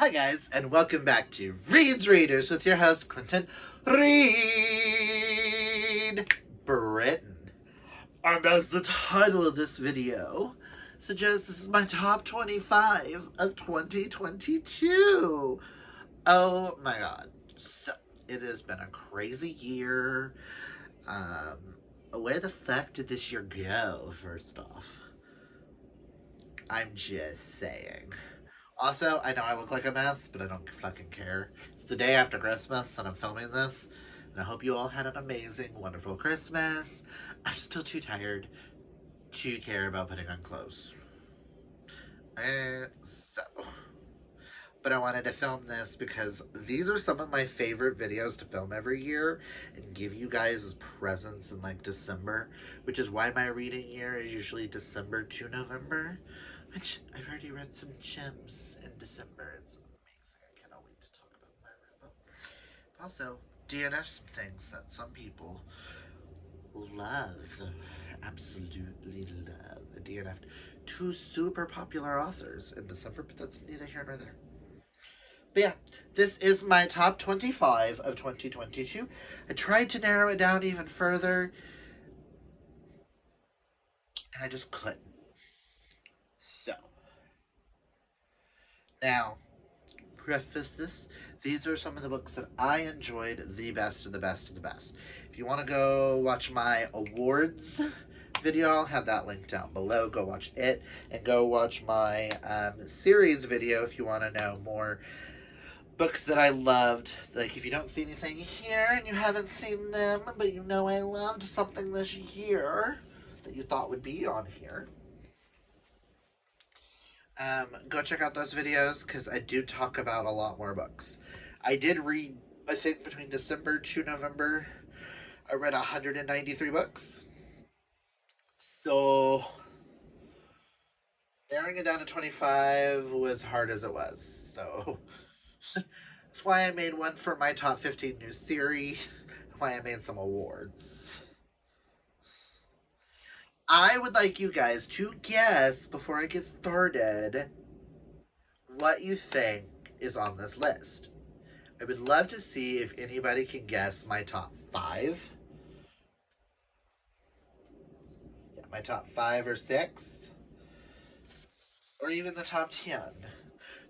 Hi guys, and welcome back to Reed's Readers with your host, Clinton Reed Britton. And as the title of this video suggests, this is my top 25 of 2022. Oh my god. So, it has been a crazy year. Where the fuck did this year go, first off? I'm just saying. Also, I know I look like a mess, but I don't fucking care. It's the day after Christmas, and I'm filming this, and I hope you all had an amazing, wonderful Christmas. I'm still too tired to care about putting on clothes. But I wanted to film this because these are some of my favorite videos to film every year and give you guys as presents in like December, which is why my reading year is usually December to November. Which I've already read some gems in December. It's amazing. I cannot wait to talk about my book. Also, DNF some things that some people love. Absolutely love. I DNF'd two super popular authors in December, but that's neither here nor there. But yeah, this is my top 25 of 2022. I tried to narrow it down even further, and I just couldn't. So, now, preface this, these are some of the books that I enjoyed the best of the best of the best. If you want to go watch my awards video, I'll have that link down below. Go watch it, and go watch my series video if you want to know more books that I loved. Like, if you don't see anything here, and you haven't seen them, but you know I loved something this year that you thought would be on here, go check out those videos, because I do talk about a lot more books. I did read, I think between December to November, I read 193 books. So, narrowing it down to 25 was hard as it was. So, that's why I made one for my top 15 new series, why I made some awards. I would like you guys to guess, before I get started, what you think is on this list. I would love to see if anybody can guess my top 5. Yeah, my top 5 or 6. Or even the top 10.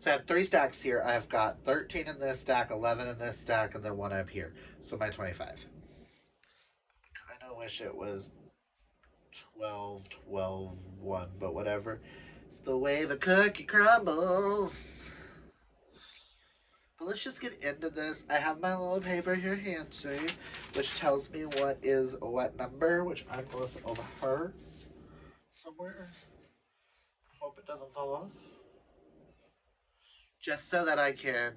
So I have 3 stacks here. I've got 13 in this stack, 11 in this stack, and then 1 up here. So my 25. I kind of wish it was 12, 12, 1, but whatever. It's the way the cookie crumbles. But let's just get into this. I have my little paper here handy, which tells me what is what number, which I'm going to over her somewhere. Hope it doesn't fall off. Just so that I can,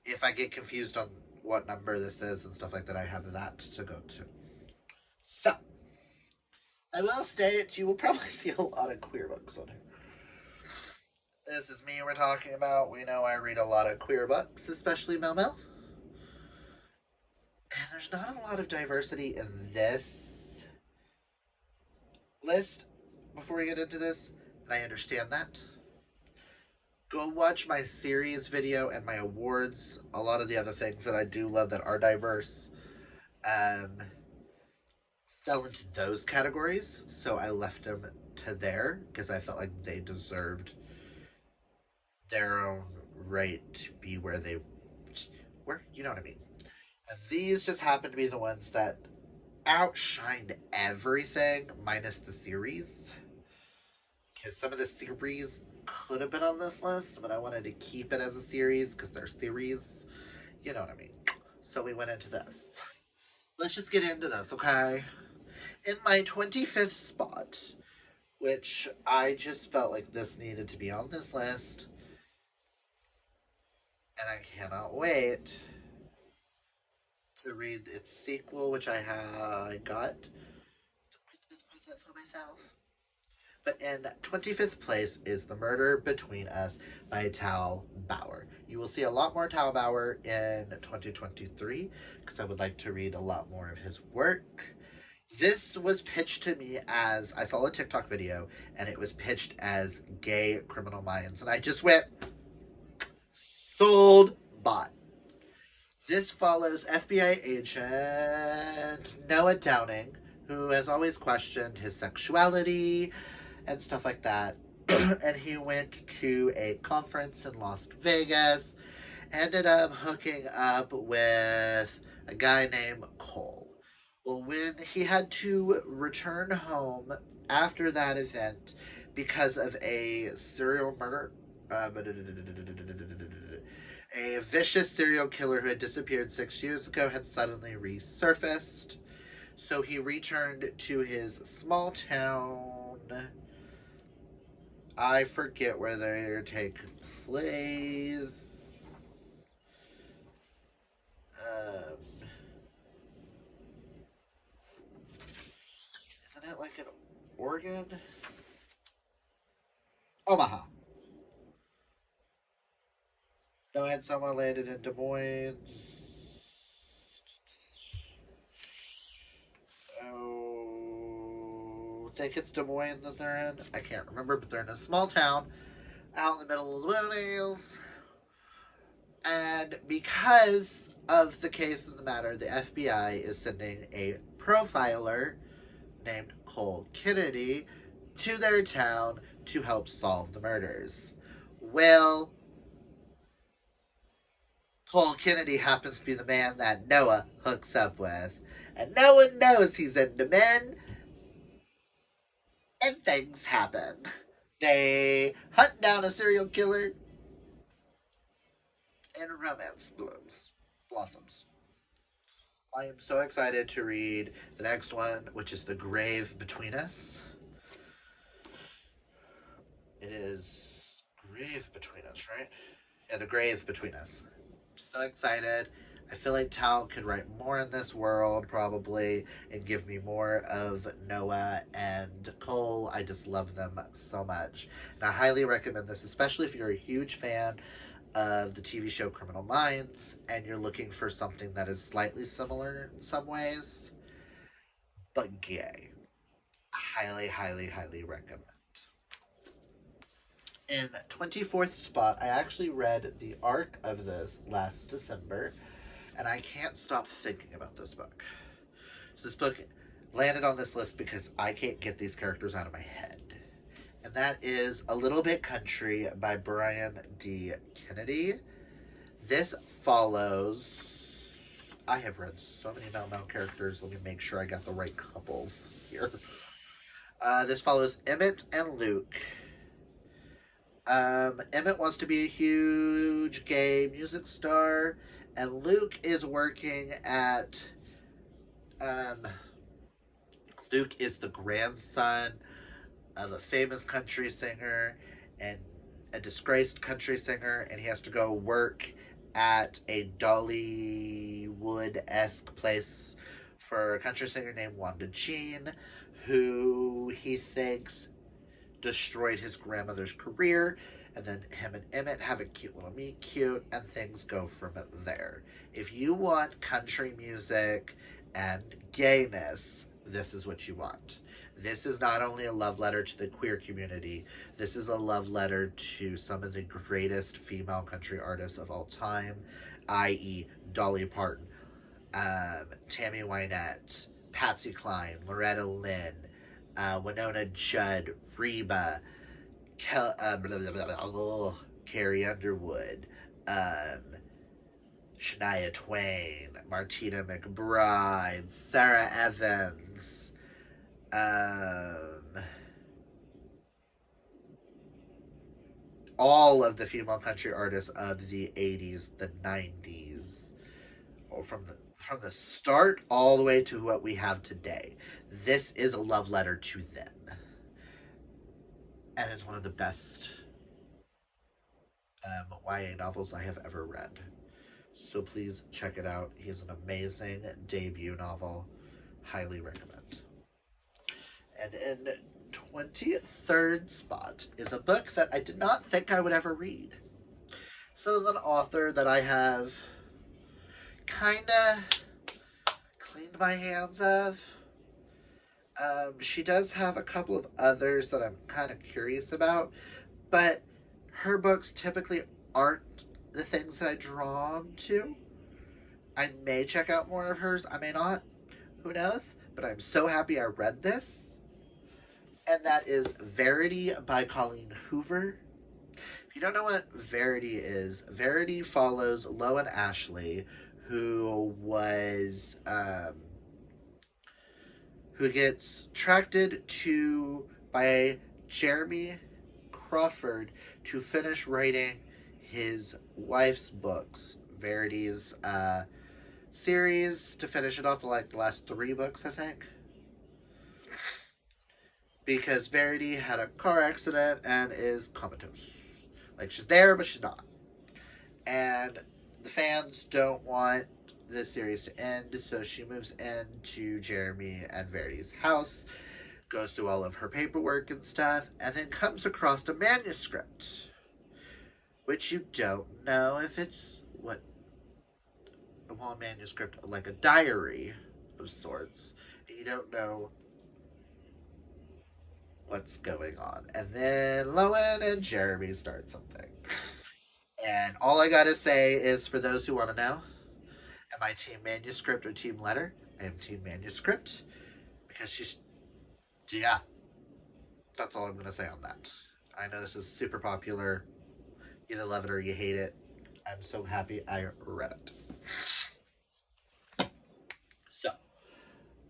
if I get confused on what number this is and stuff like that, I have that to go to. So, I will state you will probably see a lot of queer books on here. This is me we're talking about. We know I read a lot of queer books, especially Mel. And there's not a lot of diversity in this list before we get into this, and I understand that. Go watch my series video and my awards. A lot of the other things that I do love that are diverse fell into those categories, so I left them to there because I felt like they deserved their own right to be where they were, you know what I mean. And these just happen to be the ones that outshined everything minus the series, because some of the series could have been on this list, but I wanted to keep it as a series because they're series, you know what I mean. So we went into this. Let's just get into this, okay? In my 25th spot, which I just felt like this needed to be on this list, and I cannot wait to read its sequel, which I got a Christmas present for myself. But in 25th place is The Murder Between Us by Tal Bauer. You will see a lot more Tal Bauer in 2023, because I would like to read a lot more of his work. This was pitched to me as, I saw a TikTok video, and it was pitched as Gay Criminal Minds. And I just went, Sold. Bought. This follows FBI agent Noah Downing, who has always questioned his sexuality and stuff like that. And he went to a conference in Las Vegas, ended up hooking up with a guy named Cole. Well, when he had to return home after that event because of a serial murder, a vicious serial killer who had disappeared 6 years ago had suddenly resurfaced. So he returned to his small town. I forget where they take place. Isn't it like in Oregon? Omaha. No, I had someone landed in Des Moines. Oh, I think it's Des Moines that they're in. I can't remember, but they're in a small town out in the middle of the boonies. And because of the case of the matter, the FBI is sending a profiler named Cole Kennedy to their town to help solve the murders. Well, Cole Kennedy happens to be the man that Noah hooks up with. And no one knows he's into men. And things happen. They hunt down a serial killer. And romance blossoms. I am so excited to read the next one, which is The Grave Between Us. It is Grave Between Us, right? Yeah, The Grave Between Us. I'm so excited. I feel like Tal could write more in this world, probably, and give me more of Noah and Cole. I just love them so much. And I highly recommend this, especially if you're a huge fan of the TV show Criminal Minds and you're looking for something that is slightly similar in some ways, but gay. Highly, highly, highly recommend. In 24th spot, I actually read the arc of this last December, and I can't stop thinking about this book. So this book landed on this list because I can't get these characters out of my head. And that is A Little Bit Country by Brian D. Kennedy. This follows... I have read so many male characters. Let me make sure I got the right couples here. This follows Emmett and Luke. Emmett wants to be a huge gay music star, and Luke is working at... Luke is the grandson of a famous country singer and a disgraced country singer, and he has to go work at a Dollywood-esque place for a country singer named Wanda Jean, who he thinks destroyed his grandmother's career. And then him and Emmett have a cute little meet cute, and things go from there. If you want country music and gayness, this is what you want. This is not only a love letter to the queer community, this is a love letter to some of the greatest female country artists of all time, i.e. Dolly Parton, Tammy Wynette, Patsy Cline, Loretta Lynn, Winona Judd, Reba, Carrie Underwood, Shania Twain, Martina McBride, Sarah Evans, all of the female country artists of the 80s, the 90s, or from the start all the way to what we have today. This is a love letter to them. And it's one of the best YA novels I have ever read. So please check it out. He has an amazing debut novel. Highly recommend. And in 23rd spot is a book that I did not think I would ever read. So it's an author that I have kind of cleaned my hands of. She does have a couple of others that I'm kind of curious about, but her books typically aren't the things that I drawn to. I may check out more of hers. I may not. Who knows? But I'm so happy I read this. And that is Verity by Colleen Hoover. If you don't know what Verity is, Verity follows Lo and Ashley, who gets attracted to by Jeremy Crawford to finish writing his wife's books. Verity's series to finish it off, the last 3 books, I think. Because Verity had a car accident and is comatose. Like, she's there, but she's not. And the fans don't want this series to end, so she moves into Jeremy and Verity's house, goes through all of her paperwork and stuff, and then comes across a manuscript, which you don't know if it's a manuscript, like a diary of sorts. You don't know what's going on. And then Lowen and Jeremy start something. And all I gotta say is, for those who want to know, am I team manuscript or team letter? I am team manuscript. Because yeah. That's all I'm gonna say on that. I know this is super popular. You either love it or you hate it. I'm so happy I read it. So,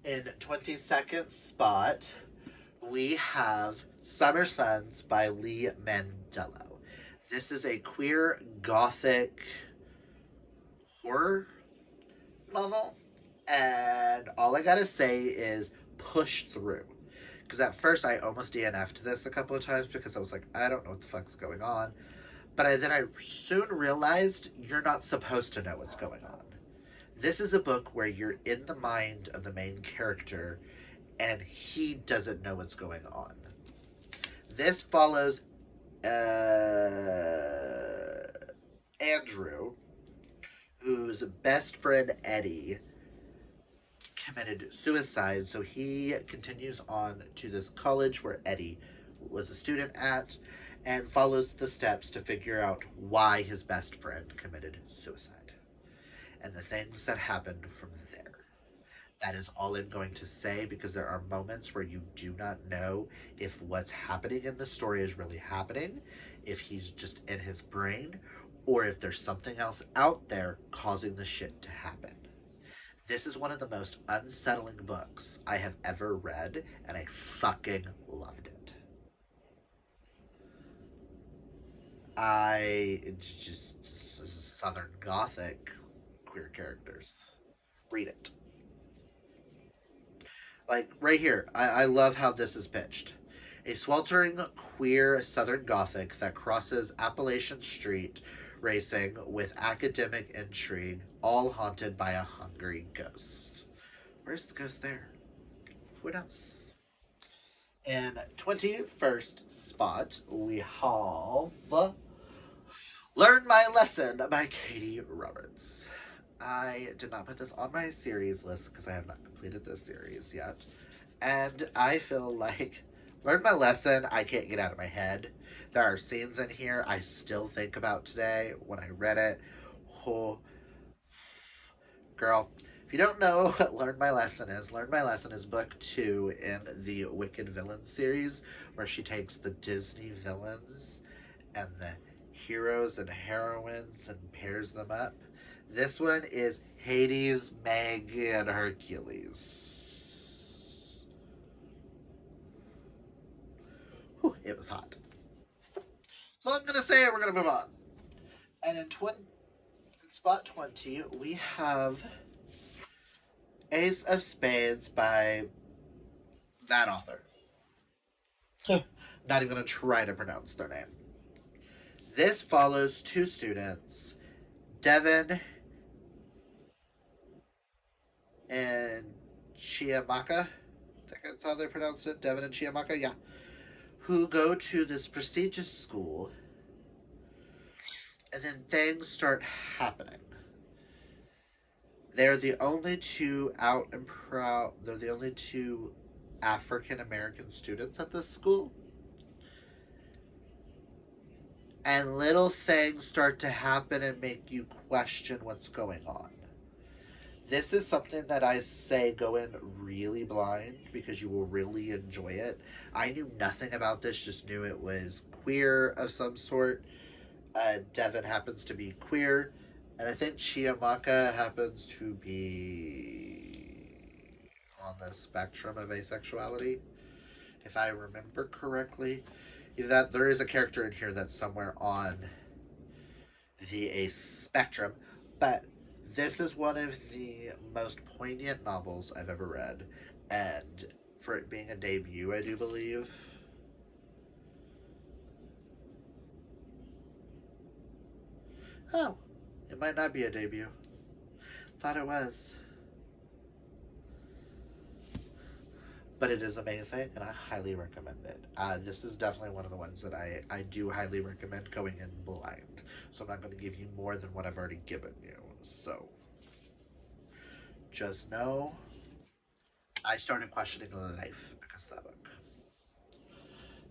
in 22nd spot, we have Summer Suns by Lee Mandello. This is a queer gothic horror novel, and all I gotta say is push through. Because at first I almost DNF'd this a couple of times because I was like, I don't know what the fuck's going on. But then I soon realized you're not supposed to know what's going on. This is a book where you're in the mind of the main character and he doesn't know what's going on. This follows Andrew, whose best friend Eddie committed suicide, so he continues on to this college where Eddie was a student at, and follows the steps to figure out why his best friend committed suicide and the things that happened from there. That is all I'm going to say, because there are moments where you do not know if what's happening in the story is really happening, if he's just in his brain, or if there's something else out there causing the shit to happen. This is one of the most unsettling books I have ever read, and I fucking loved it. It's just Southern Gothic queer characters. Read it. Like, right here, I love how this is pitched. A sweltering queer Southern Gothic that crosses Appalachian Street racing with academic intrigue, all haunted by a hungry ghost. Where's the ghost there? Who knows? In 21st spot, we have Learn My Lesson by Katie Roberts. I did not put this on my series list because I have not completed this series yet. And I feel like Learn My Lesson, I can't get out of my head. There are scenes in here I still think about today when I read it. Oh, girl, if you don't know what Learn My Lesson is book 2 in the Wicked Villains series, where she takes the Disney villains and the heroes and heroines and pairs them up. This one is Hades, Meg, and Hercules. Whew, it was hot. So I'm going to say we're going to move on. And in spot 20, we have Ace of Spades by that author. Not even going to try to pronounce their name. This follows 2 students, Devin and Chiamaka. I think that's how they pronounce it. Devin and Chiamaka, yeah. Who go to this prestigious school, and then things start happening. They're the only 2 out and proud. They're the only 2 African American students at this school. and little things start to happen and make you question what's going on. This is something that I say go in really blind because you will really enjoy it. I knew nothing about this, just knew it was queer of some sort. Devin happens to be queer, and I think Chiamaka happens to be on the spectrum of asexuality, if I remember correctly. That there is a character in here that's somewhere on the ace spectrum, but this is one of the most poignant novels I've ever read, and for it being a debut, I do believe. Oh, it might not be a debut. Thought it was. But it is amazing, and I highly recommend it. This is definitely one of the ones that I do highly recommend going in blind. So I'm not going to give you more than what I've already given you. So, just know, I started questioning life because of that book.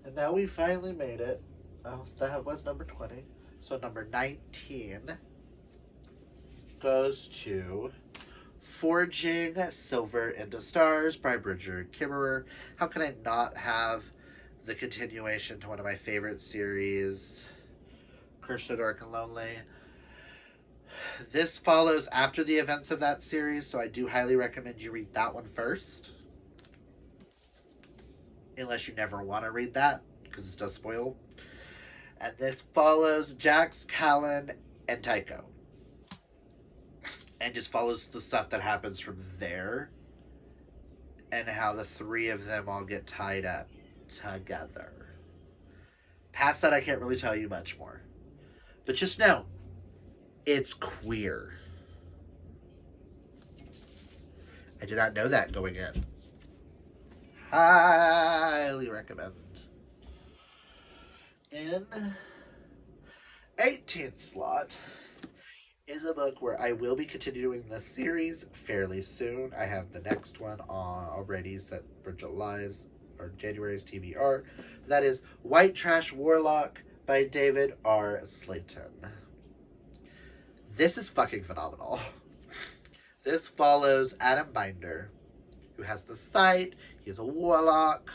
And now we finally made it. Oh, that was number 20. So number 19 goes to Forging Silver into Stars by Bridger Kimmerer. How can I not have the continuation to one of my favorite series, Cursed, Dark, and Lonely? This follows after the events of that series, so I do highly recommend you read that one first. Unless you never want to read that, because it does spoil. And this follows Jax, Callan, and Tycho. And just follows the stuff that happens from there. And how the three of them all get tied up together. Past that, I can't really tell you much more. But just know, it's queer. I did not know that going in. Highly recommend. In 18th slot is a book where I will be continuing this series fairly soon. I have the next one already set for January's TBR. That is White Trash Warlock by David R. Slayton. This is fucking phenomenal. This follows Adam Binder, who has the sight. He's a warlock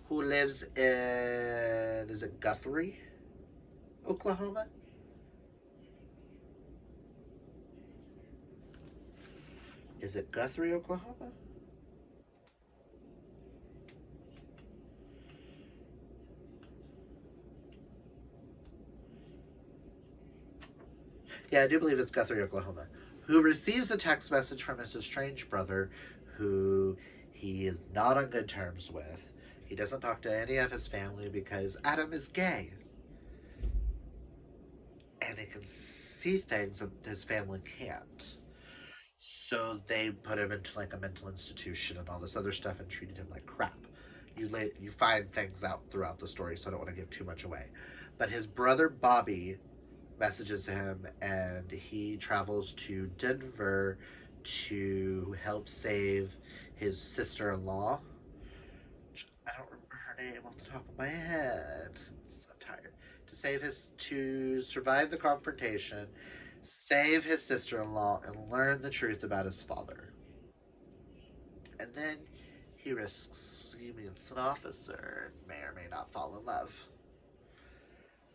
who lives in, is it Guthrie, Oklahoma? Is it Guthrie, Oklahoma? Yeah, I do believe it's Guthrie, Oklahoma. Who receives a text message from his estranged brother, who he is not on good terms with. He doesn't talk to any of his family because Adam is gay. And he can see things that his family can't. So they put him into like a mental institution and all this other stuff and treated him like crap. You find things out throughout the story, so I don't want to give too much away. But his brother Bobby messages him, and he travels to Denver to help save his sister-in-law. I don't remember her name off the top of my head. I'm tired. To survive the confrontation, save his sister-in-law, and learn the truth about his father. And then he meets an officer and may or may not fall in love.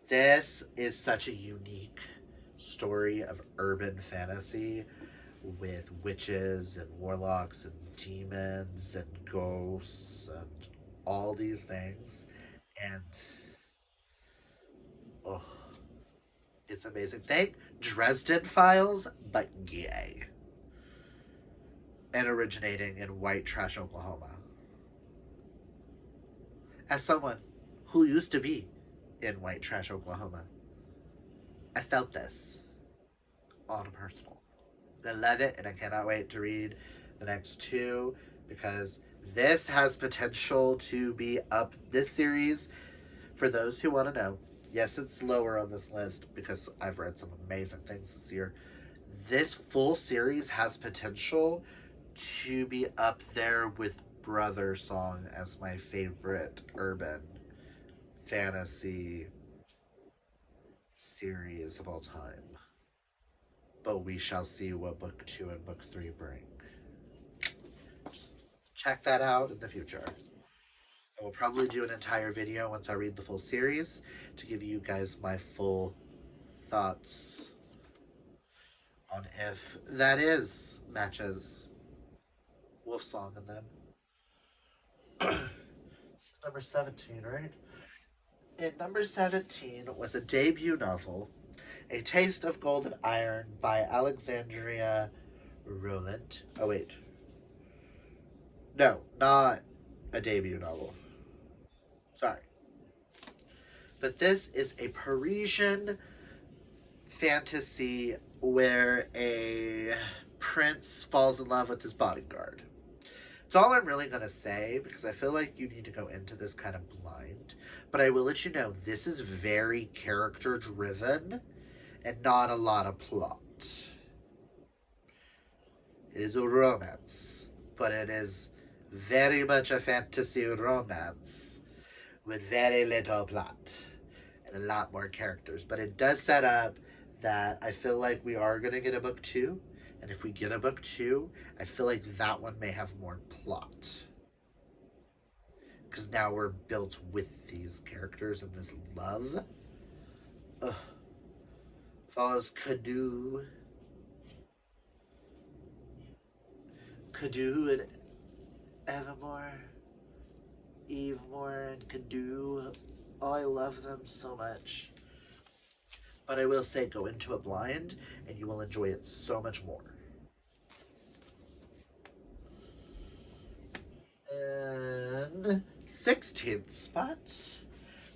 This is such a unique story of urban fantasy with witches and warlocks and demons and ghosts and all these things. And oh, it's amazing. Think Dresden Files, but gay. And originating in White Trash, Oklahoma. As someone who used to be in White Trash, Oklahoma, I felt this on a personal. I love it, and I cannot wait to read the next two, because this has potential to be up this series. For those who want to know, yes, it's lower on this list because I've read some amazing things this year. This full series has potential to be up there with Brother Song as my favorite urban fantasy series of all time. But we shall see what book 2 and book 3 bring. Just check that out in the future. I will probably do an entire video once I read the full series to give you guys my full thoughts on if that is matches Wolfsong in them. This is number 17, right? In number 17 was a debut novel, A Taste of Gold and Iron by Alexandria Rowland. Oh, wait. No, not a debut novel. Sorry. But this is a Parisian fantasy where a prince falls in love with his bodyguard. It's all I'm really going to say because I feel like you need to go into this kind of blind. But I will let you know, this is very character driven and not a lot of plot. It is a romance, but it is very much a fantasy romance with very little plot and a lot more characters. But it does set up that I feel like we are going to get a book 2. And if we get a book 2, I feel like that one may have more plot. Because now we're built with these characters and this love. Ugh. Follows Cadu and Evermore. Evemore and Cadu. Oh, I love them so much. But I will say, go into it blind, and you will enjoy it so much more. And 16th spot,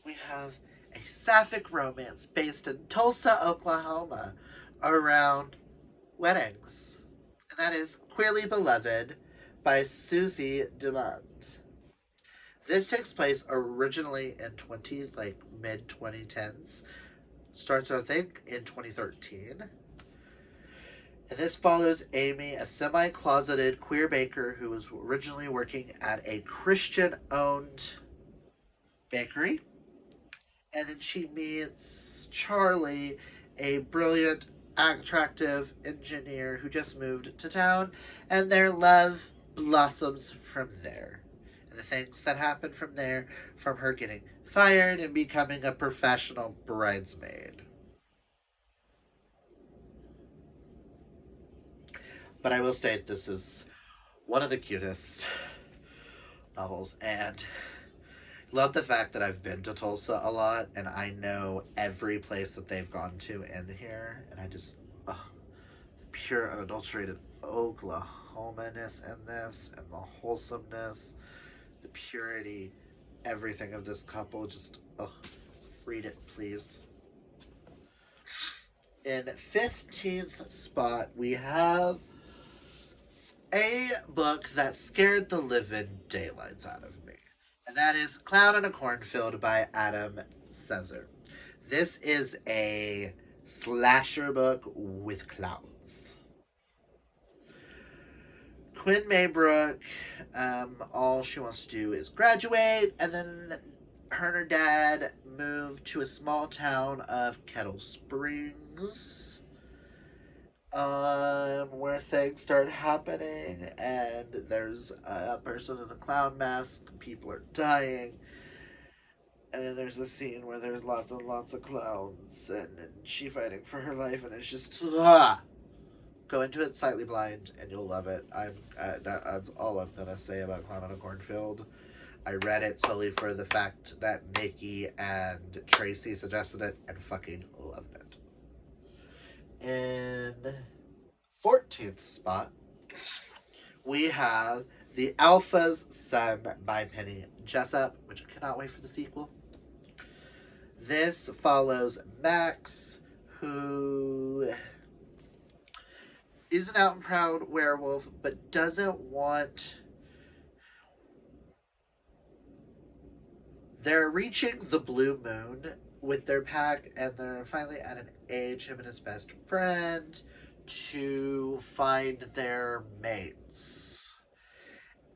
we have a Sapphic Romance based in Tulsa, Oklahoma, around weddings. And that is Queerly Beloved by Susie Dumont. This takes place originally in mid-2010s. Starts, I think, in 2013. And this follows Amy, a semi-closeted queer baker who was originally working at a Christian-owned bakery. And then she meets Charlie, a brilliant, attractive engineer who just moved to town. And their love blossoms from there. And the things that happen from there, from her getting fired and becoming a professional bridesmaid. But I will state this is one of the cutest novels, and love the fact that I've been to Tulsa a lot and I know every place that they've gone to in here, and I just the pure unadulterated Oklahoma-ness in this, and the wholesomeness, the purity, everything of this couple. Just read it, please. In 15th spot, we have a book that scared the living daylights out of me. And that is Clown in a Cornfield by Adam Cesar. This is a slasher book with clowns. Quinn Maybrook, all she wants to do is graduate, and then her and her dad move to a small town of Kettle Springs, where things start happening, and there's a person in a clown mask, and people are dying, and then there's a scene where there's lots and lots of clowns, and she fighting for her life, and it's just, Go into it slightly blind, and you'll love it. That's all I'm gonna say about Clown in a Cornfield. I read it solely for the fact that Nikki and Tracy suggested it, and fucking loved it. In 14th spot, we have The Alpha's Son by Penny Jessup, which I cannot wait for the sequel. This follows Max, who is an out and proud werewolf, but doesn't want... They're reaching the blue moon with their pack, and they're finally at an age, him and his best friend, to find their mates.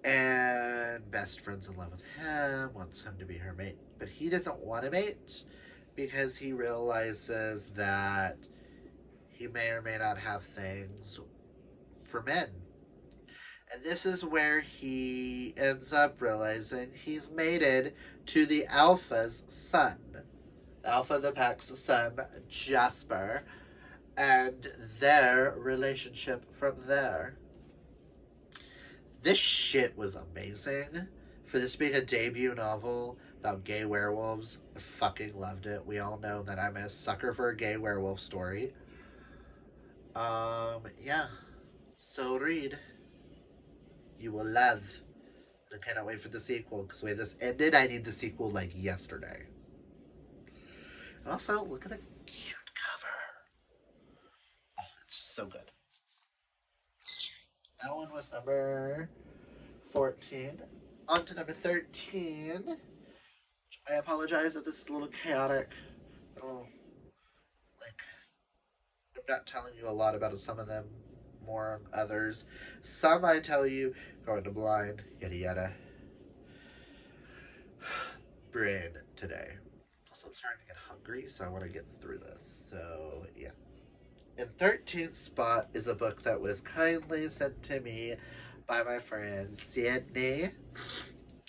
And best friend's in love with him, wants him to be her mate, but he doesn't want a mate because he realizes that he may or may not have things for men. And this is where he ends up realizing he's mated to the Alpha's son. Alpha the Pack's son, Jasper, and their relationship from there. This shit was amazing. For this being a debut novel about gay werewolves, I fucking loved it. We all know that I'm a sucker for a gay werewolf story. Yeah. So read. You will love. I cannot wait for the sequel, because the way this ended, I need the sequel like yesterday. And also, look at the cute cover. Oh, it's just so good. That one was number 14. On to number 13. I apologize that this is a little chaotic. A little, like, I'm not telling you a lot about some of them, more on others. Some I tell you, going to blind, yada yada. Brain today. Also, I'm starting to get hungry, so I want to get through this. So, yeah. In 13th spot is a book that was kindly sent to me by my friend Sydney,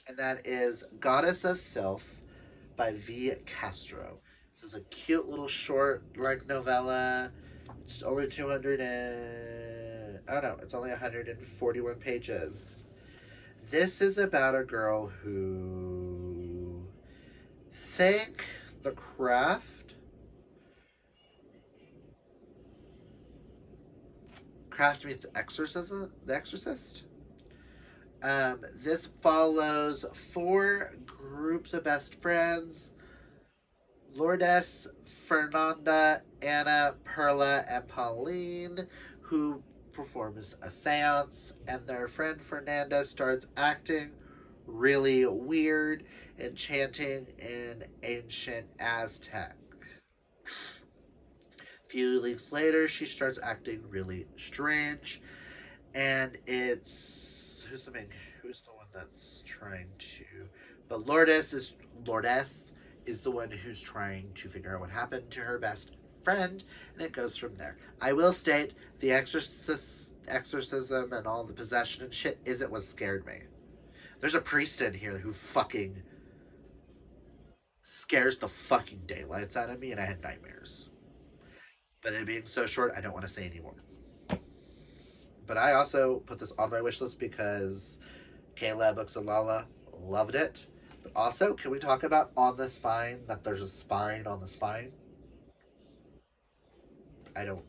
and that is Goddess of Filth by V. Castro. This is a cute little short, like, novella. It's only it's only 141 pages. This is about a girl who think the craft meets exorcism, the exorcist. This follows 4 groups of best friends: Lourdes, Fernanda, Anna, Perla, and Pauline, who performs a seance, and their friend Fernanda starts acting really weird and chanting in ancient Aztec. A few weeks later, she starts acting really strange, and it's who's the one that's trying to, but Lourdes is the one who's trying to figure out what happened to her best friend, and it goes from there. I will state, the exorcism and all the possession and shit isn't what scared me. There's a priest in here who fucking scares the fucking daylights out of me, and I had nightmares. But it being so short, I don't want to say anymore. But I also put this on my wish list because Kayla Books and Lala loved it. But also, can we talk about On the Spine, that there's a spine on the spine? I love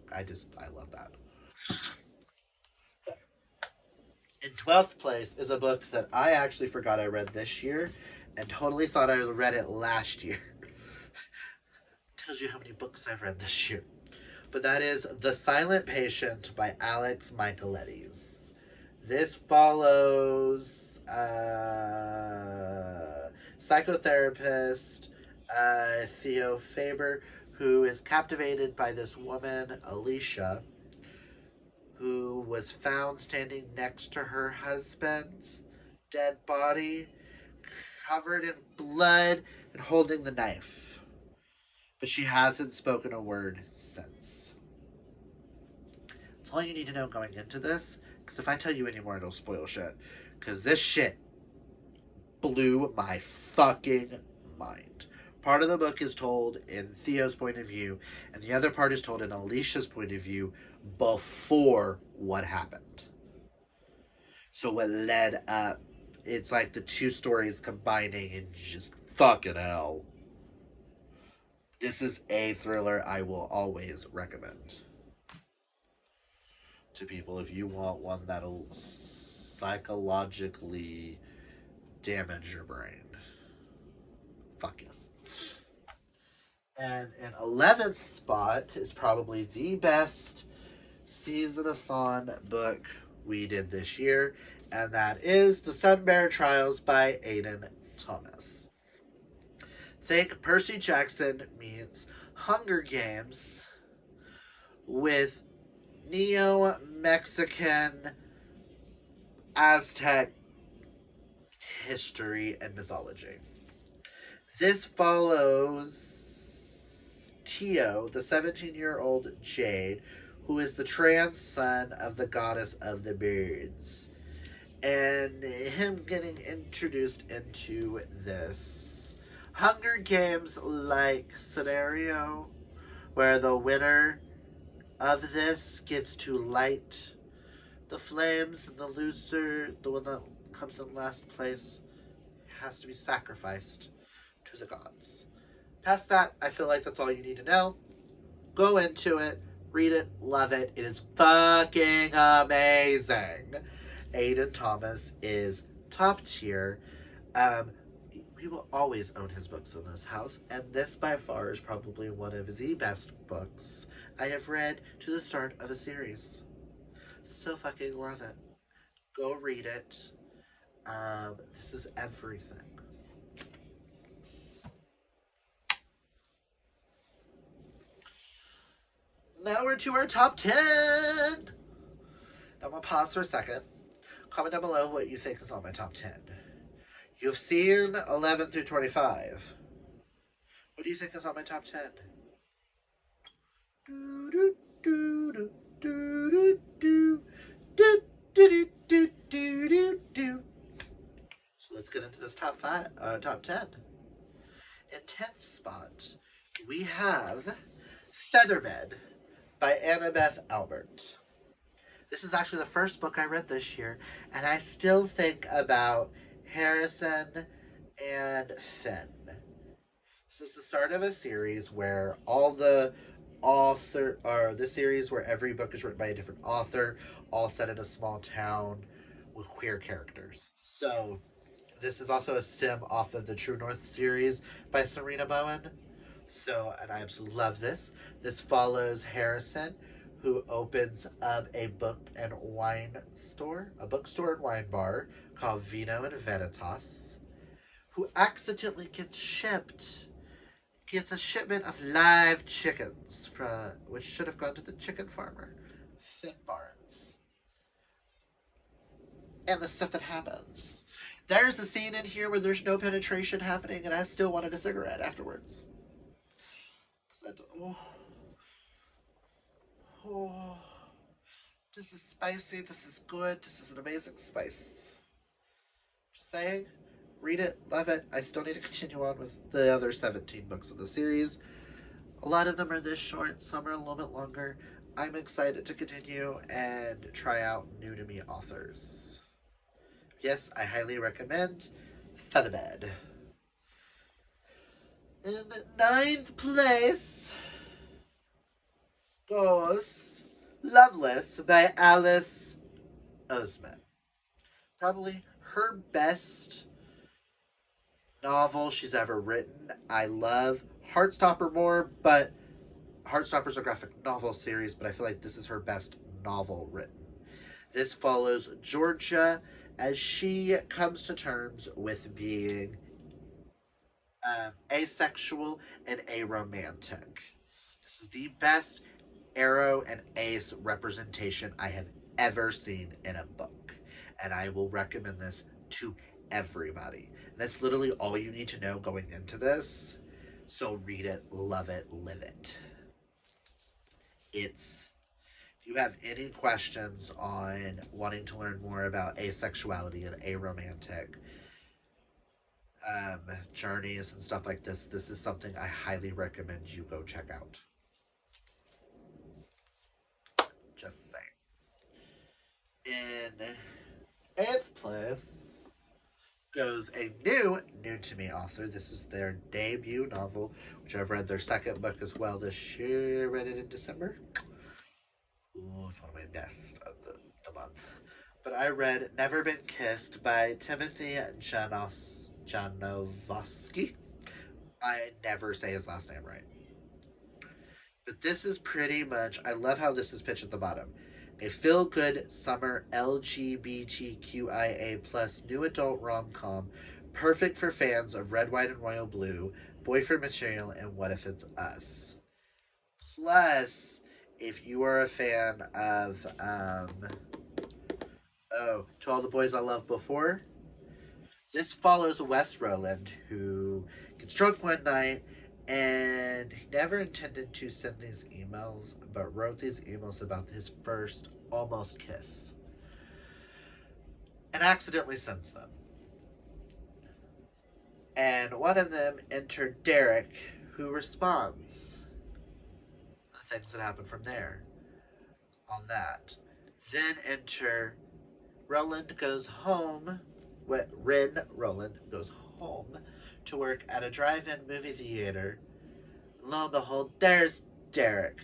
that. In 12th place is a book that I actually forgot I read this year and totally thought I read it last year. Tells you how many books I've read this year. But that is The Silent Patient by Alex Michaelides. This follows psychotherapist Theo Faber, who is captivated by this woman, Alicia, who was found standing next to her husband's dead body, covered in blood and holding the knife. But she hasn't spoken a word since. That's all you need to know going into this, because if I tell you any more, it'll spoil shit. Because this shit blew my fucking mind. Part of the book is told in Theo's point of view, and the other part is told in Alicia's point of view before what happened. So what led up, it's like the 2 stories combining and just fucking hell. This is a thriller I will always recommend to people if you want one that'll psychologically damage your brain. Fuck yes. And in 11th spot is probably the best season-a-thon book we did this year, and that is The Sunbearer Trials by Aidan Thomas. Think Percy Jackson meets Hunger Games with Neo-Mexican Aztec history and mythology. This follows Tio, the 17-year-old Jade, who is the trans son of the goddess of the birds. And him getting introduced into this Hunger Games-like scenario where the winner of this gets to light the flames, and the loser, the one that comes in last place, has to be sacrificed to the gods. Past that, I feel like that's all you need to know. Go into it, read it, love it. It is fucking amazing. Aiden Thomas is top tier. We will always own his books in this house, and this by far is probably one of the best books I have read to the start of a series. So fucking love it. Go read it. This is everything. Now we're to our top 10. I'm going to pause for a second. Comment down below what you think is on my top 10. You've seen 11 through 25. What do you think is on my top 10? So let's get into this top 10. In 10th spot, we have Featherbed by Annabeth Albert. This is actually the first book I read this year, and I still think about Harrison and Finn. This is the start of a series where the series where every book is written by a different author, all set in a small town with queer characters. So this is also a stem off of the True North series by Serena Bowen. And I absolutely love this. This follows Harrison, who opens up a bookstore and wine bar called Vino and Veritas, who accidentally gets a shipment of live chickens which should have gone to the chicken farmer, Finn Barnes. And the stuff that happens. There's a scene in here where there's no penetration happening, and I still wanted a cigarette afterwards. This is spicy, this is good, this is an amazing spice. Just saying, read it, love it. I still need to continue on with the other 17 books of the series. A lot of them are this short, some are a little bit longer. I'm excited to continue and try out new to me authors. Yes, I highly recommend Featherbed. In 9th place goes Loveless by Alice Oseman. Probably her best novel she's ever written. I love Heartstopper more, but Heartstopper's a graphic novel series, but I feel like this is her best novel written. This follows Georgia as she comes to terms with being asexual and aromantic. This is the best aro and ace representation I have ever seen in a book, and I will recommend this to everybody. That's literally all you need to know going into this. So read it, love it, live it. If you have any questions on wanting to learn more about asexuality and aromantic journeys and stuff like this, this is something I highly recommend you go check out. Just saying. In 8th place goes a new to me author. This is their debut novel, which I've read their second book as well this year. Read it in December. Ooh, it's one of my best of the month. But I read Never Been Kissed by Timothy Janovsky. I never say his last name right. But this is pretty much, I love how this is pitched at the bottom. A feel-good summer LGBTQIA plus new adult rom-com, perfect for fans of Red, White, and Royal Blue, boyfriend material, and What If It's Us. Plus, if you are a fan of, To All the Boys I Loved Before, this follows Wes Rowland, who gets drunk one night And he never intended to send these emails, but wrote these emails about his first almost kiss. And accidentally sends them. And one of them entered Derek, who responds. The things that happen from there on that. Then enter Roland goes home. Roland goes home to work at a drive-in movie theater. Lo and behold, there's Derek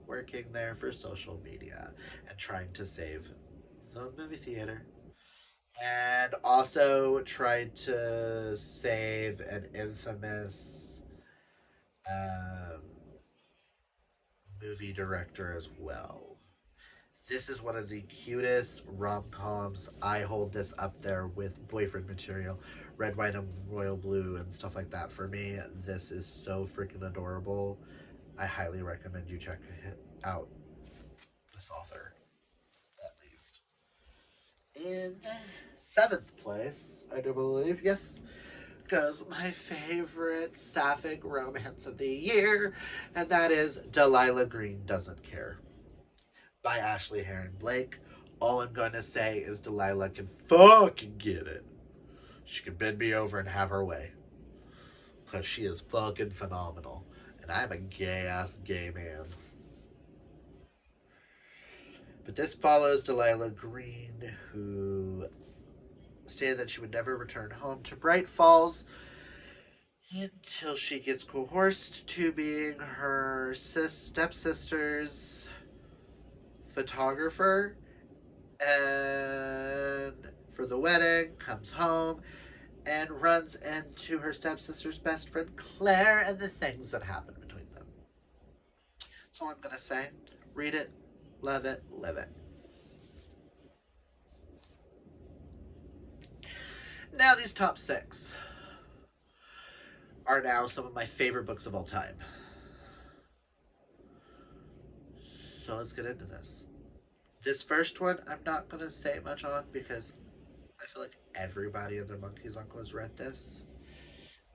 working there for social media and trying to save the movie theater. And also tried to save an infamous movie director as well. This is one of the cutest rom-coms. I hold this up there with Boyfriend Material, Red, White, and Royal Blue, and stuff like that. For me, this is so freaking adorable. I highly recommend you check out this author, at least. In 7th place, I do believe, yes, goes my favorite Sapphic romance of the year, and that is Delilah Green Doesn't Care by Ashley Herring Blake. All I'm going to say is Delilah can fucking get it. She can bend me over and have her way. Because she is fucking phenomenal. And I'm a gay-ass gay man. But this follows Delilah Green, who stated that she would never return home to Bright Falls until she gets coerced to being her stepsister's photographer, and for the wedding comes home and runs into her stepsister's best friend Claire and the things that happen between them. That's all I'm gonna say. Read it, love it, live it. Now these top 6 are now some of my favorite books of all time. So let's get into this. This first one, I'm not going to say much on because I feel like everybody and their monkey's uncle has read this.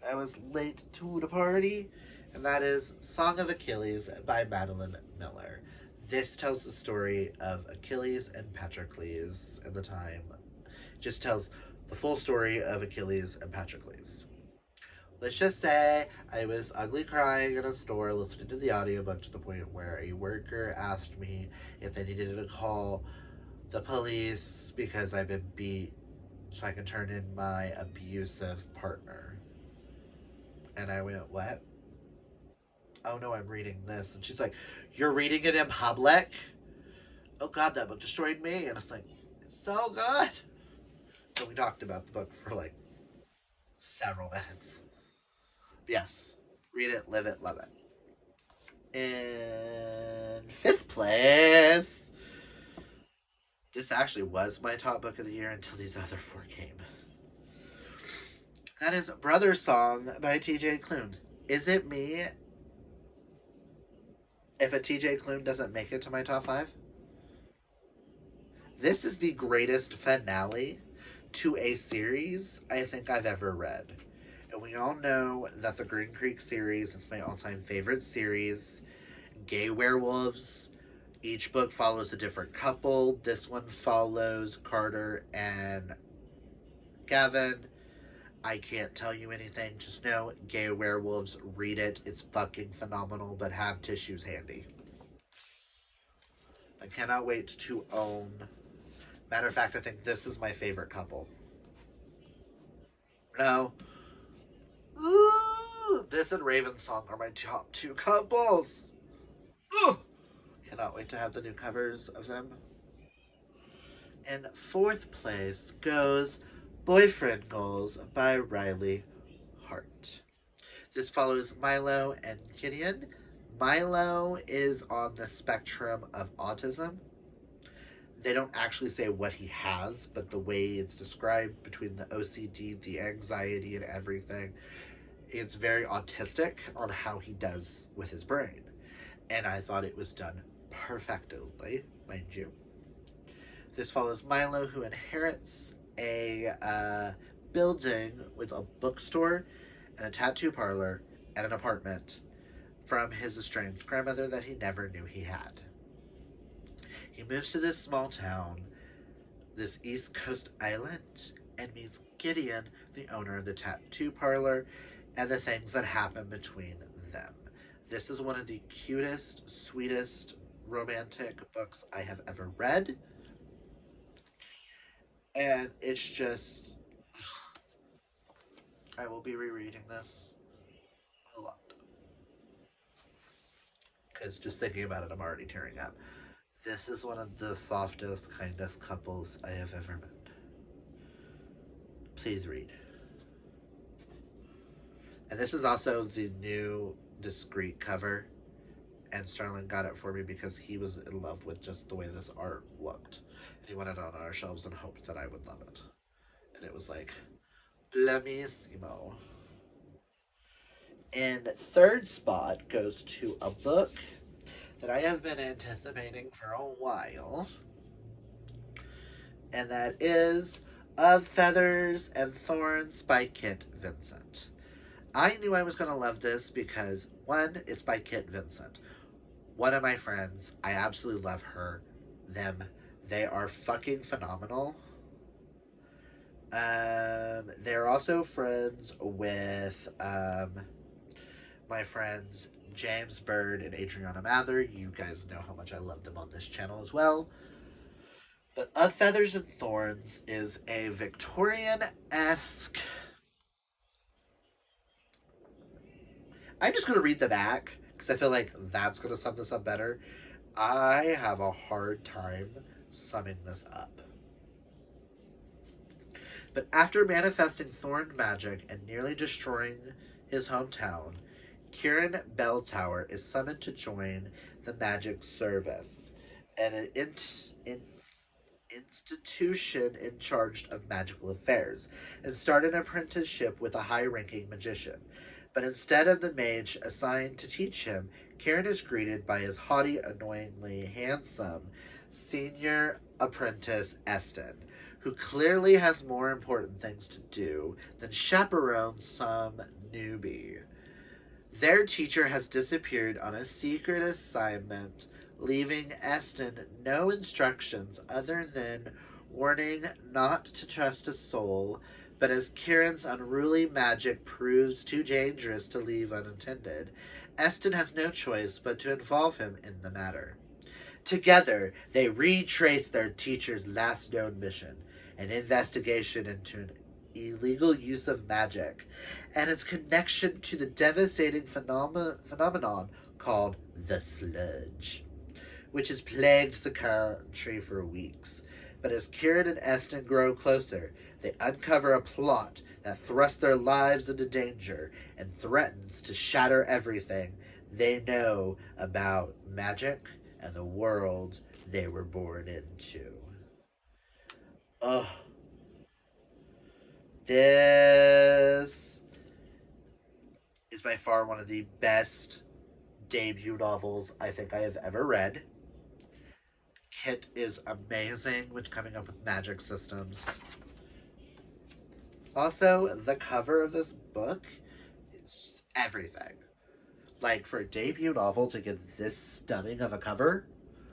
I was late to the party, and that is Song of Achilles by Madeline Miller. This tells the story of Achilles and Patroclus in the time. It just tells the full story of Achilles and Patroclus. Let's just say I was ugly crying in a store listening to the audiobook to the point where a worker asked me if they needed to call the police because I've been beat so I can turn in my abusive partner. And I went, what? Oh no, I'm reading this. And she's like, you're reading it in public? Oh God, that book destroyed me. And I was like, it's so good. So we talked about the book for like several minutes. Yes, read it, live it, love it. In 5th place, this actually was my top book of the year until these other 4 came. That is Brother Song by T.J. Klune. Is it me if a T.J. Klune doesn't make it to my top 5? This is the greatest finale to a series I think I've ever read. And we all know that the Green Creek series is my all-time favorite series. Gay werewolves. Each book follows a different couple. This one follows Carter and Gavin. I can't tell you anything. Just know, gay werewolves, read it. It's fucking phenomenal, but have tissues handy. I cannot wait to own. Matter of fact, I think this is my favorite couple. No. Ooh, this and Raven's Song are my top 2 couples. Ooh, cannot wait to have the new covers of them. In 4th place goes Boyfriend Goals by Riley Hart. This follows Milo and Gideon. Milo is on the spectrum of autism. They don't actually say what he has, but the way it's described between the OCD, the anxiety, and everything, it's very autistic on how he does with his brain. And I thought it was done perfectly, mind you. This follows Milo, who inherits a building with a bookstore, and a tattoo parlor and an apartment from his estranged grandmother that he never knew he had. He moves to this small town, this East Coast island, and meets Gideon, the owner of the tattoo parlor, and the things that happen between them. This is one of the cutest, sweetest romantic books I have ever read. And it's just, I will be rereading this a lot. Because just thinking about it, I'm already tearing up. This is one of the softest, kindest couples I have ever met. Please read. And this is also the new discreet cover. And Sterling got it for me because he was in love with just the way this art looked. And he wanted it on our shelves and hoped that I would love it. And it was like, blamissimo. And third spot goes to a book that I have been anticipating for a while. And that is Of Feathers and Thorns by Kit Vincent. I knew I was going to love this because, one, it's by Kit Vincent. One of my friends, I absolutely love them. They are fucking phenomenal. They're also friends with my friends James Bird and Adriana Mather. You guys know how much I love them on this channel as well. But Of Feathers and Thorns is a Victorian-esque... I'm just going to read the back because I feel like that's going to sum this up better. I have a hard time summing this up. But after manifesting thorn magic and nearly destroying his hometown, Kieran Belltower is summoned to join the magic service, an institution in charge of magical affairs, and start an apprenticeship with a high-ranking magician. But instead of the mage assigned to teach him, Kieran is greeted by his haughty, annoyingly handsome senior apprentice, Eston, who clearly has more important things to do than chaperone some newbie. Their teacher has disappeared on a secret assignment, leaving Eston no instructions other than warning not to trust a soul, but as Kieran's unruly magic proves too dangerous to leave unattended, Eston has no choice but to involve him in the matter. Together, they retrace their teacher's last known mission, an investigation into an illegal use of magic, and its connection to the devastating phenomenon called the Sludge, which has plagued the country for weeks. But as Kieran and Eston grow closer, they uncover a plot that thrusts their lives into danger and threatens to shatter everything they know about magic and the world they were born into. Oh, this is by far one of the best debut novels I think I have ever read. Kit is amazing with coming up with magic systems. Also, the cover of this book is just everything. Like, for a debut novel to get this stunning of a cover,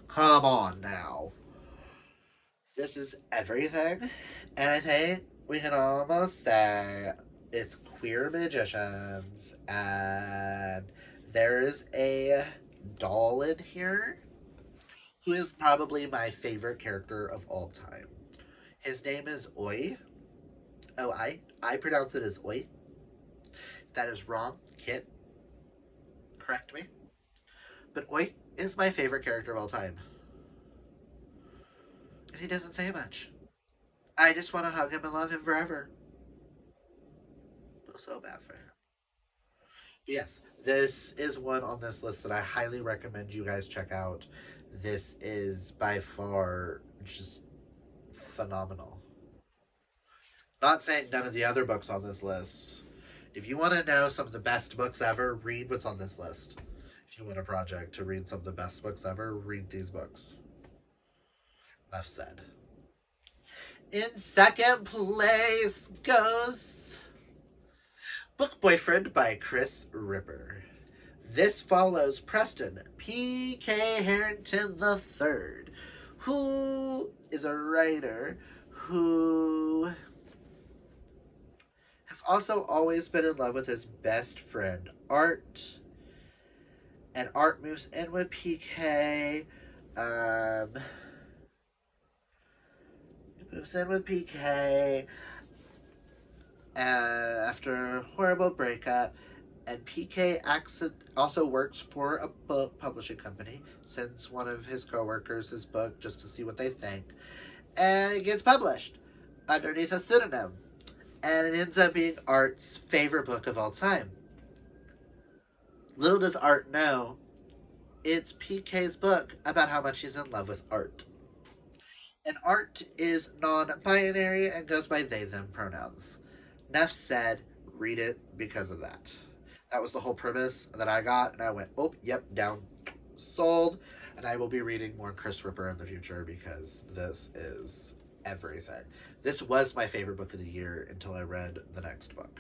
come on now. This is everything, and I think we can almost say it's queer magicians, and there's a doll in here who is probably my favorite character of all time. His name is Oi. O-I. I pronounce it as Oi. If that is wrong, Kit, correct me. But Oi is my favorite character of all time. And he doesn't say much. I just want to hug him and love him forever. I feel so bad for him. But yes, this is one on this list that I highly recommend you guys check out. This is by far just phenomenal. Not saying none of the other books on this list. If you want to know some of the best books ever, read what's on this list. If you want a project to read some of the best books ever, read these books. Enough said. In second place goes Book Boyfriend by Chris Ripper. This follows Preston P.K. Harrington III, who is a writer who has also always been in love with his best friend, Art. And Art moves in with PK. Moves in with PK after a horrible breakup. And PK also works for a book publishing company, sends one of his coworkers his book just to see what they think. And it gets published underneath a pseudonym. And it ends up being Art's favorite book of all time. Little does Art know, it's PK's book about how much he's in love with Art. And Art is non-binary and goes by they, them pronouns. Enough said, read it because of that. That was the whole premise that I got, and I went, oh, yep, down, sold. And I will be reading more Chris Ripper in the future because this is everything. This was my favorite book of the year until I read the next book.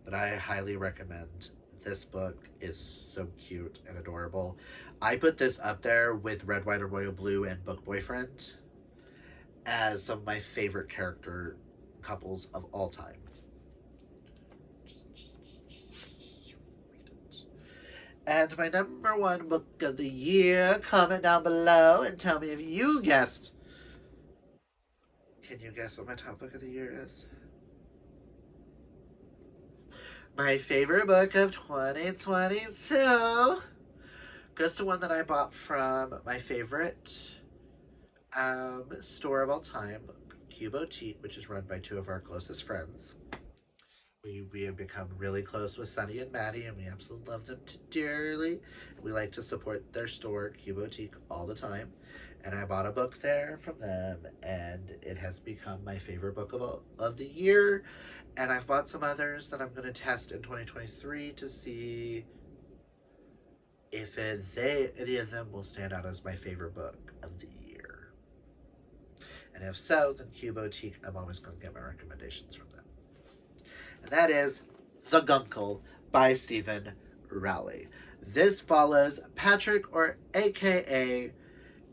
But I highly recommend. This book is so cute and adorable. I put this up there with Red, White, and Royal Blue and Book Boyfriend as some of my favorite character couples of all time. And my number one book of the year, comment down below and tell me if you guessed. Can you guess what my top book of the year is? My favorite book of 2022 goes to one that I bought from my favorite store of all time, Q Boutique, which is run by two of our closest friends. We have become really close with Sunny and Maddie, and we absolutely love them dearly. We like to support their store, Q Boutique, all the time. And I bought a book there from them, and it has become my favorite book of the year. And I've bought some others that I'm going to test in 2023 to see if any of them will stand out as my favorite book of the year. And if so, then Q Boutique, I'm always going to get my recommendations from them. And that is The Gunkle by Stephen Rowley. This follows Patrick, or AKA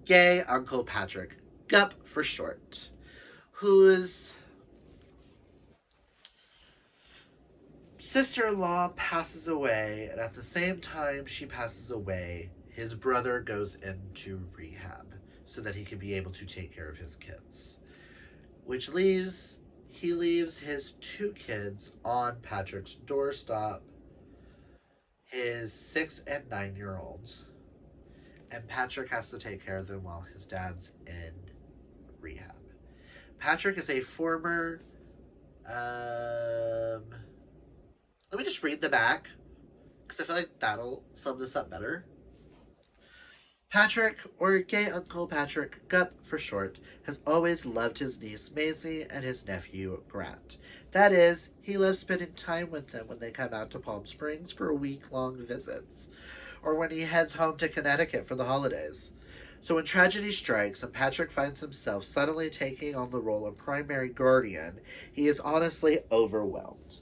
Gay Uncle Patrick, Gup for short, whose sister-in-law passes away, and at the same time she passes away, his brother goes into rehab so that he can be able to take care of his kids. He leaves his two kids on Patrick's doorstep, his 6 and 9-year-olds. And Patrick has to take care of them while his dad's in rehab. Patrick is a former, let me just read the back, because I feel like that'll sum this up better. Patrick, or Gay Uncle Patrick, Gup for short, has always loved his niece Maisie and his nephew Grant. That is, he loves spending time with them when they come out to Palm Springs for week-long visits, or when he heads home to Connecticut for the holidays. So when tragedy strikes and Patrick finds himself suddenly taking on the role of primary guardian, he is honestly overwhelmed.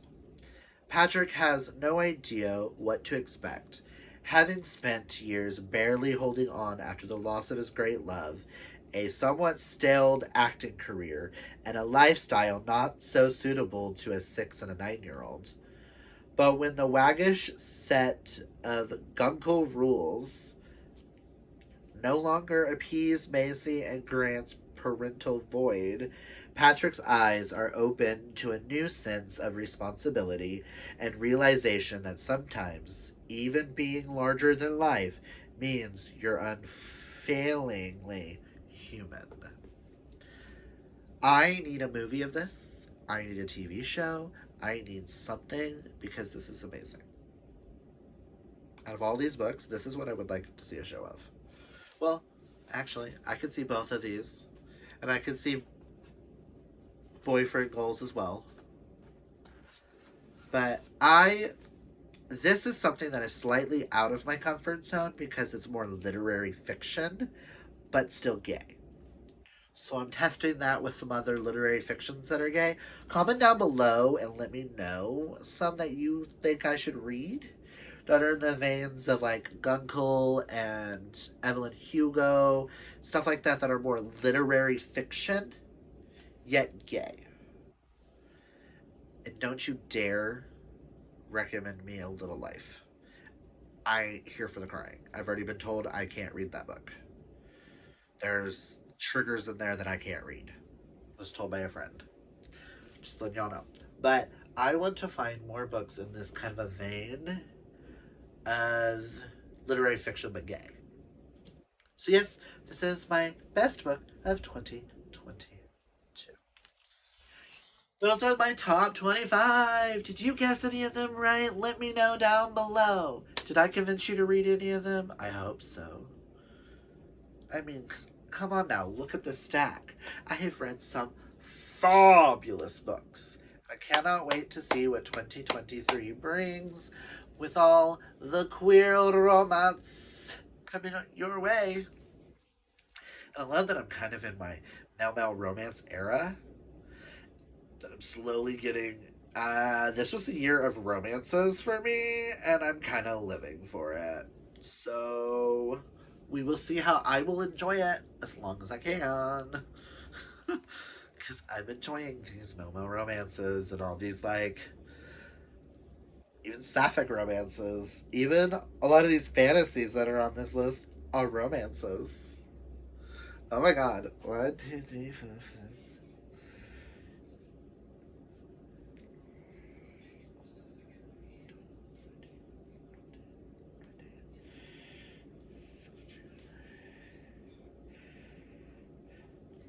Patrick has no idea what to expect, having spent years barely holding on after the loss of his great love, a somewhat staled acting career, and a lifestyle not so suitable to a 6 and a 9-year-old. But when the waggish set of Gunkle rules no longer appease Maisie and Grant's parental void, Patrick's eyes are open to a new sense of responsibility and realization that sometimes even being larger than life means you're unfailingly human. I need a movie of this. I need a TV show. I need something, because this is amazing. Out of all these books, this is what I would like to see a show of. Well, actually, I could see both of these. And I could see Boyfriend Goals as well. But this is something that is slightly out of my comfort zone because it's more literary fiction, but still gay. So I'm testing that with some other literary fictions that are gay. Comment down below and let me know some that you think I should read that are in the veins of like Gunkel and Evelyn Hugo, stuff like that are more literary fiction, yet gay. And don't you dare recommend me A Little Life. I here for the crying. I've already been told I can't read that book. There's triggers in there that I can't read. I was told by a friend. Just letting y'all know. But I want to find more books in this kind of a vein of literary fiction but gay. So yes, this is my best book of 2022. Those are my top 25. Did you guess any of them right? Let me know down below. Did I convince you to read any of them? I hope so. I mean, come on now, look at the stack. I have read some fabulous books. I cannot wait to see what 2023 brings with all the queer romance coming your way. And I love that I'm kind of in my now romance era. That I'm slowly getting, this was the year of romances for me, and I'm kind of living for it. So we will see how I will enjoy it as long as I can. Because I'm enjoying these Momo romances and all these, like, even Sapphic romances. Even a lot of these fantasies that are on this list are romances. Oh my god. 1, 2, 3, 4, 5.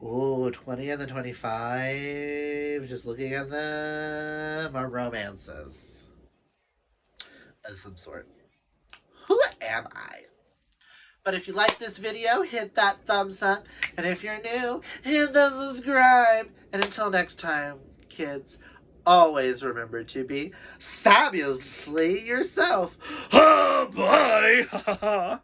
Ooh, 20 and the 25, just looking at them, are romances of some sort. Who am I? But if you like this video, hit that thumbs up. And if you're new, hit that subscribe. And until next time, kids, always remember to be fabulously yourself. Oh, bye!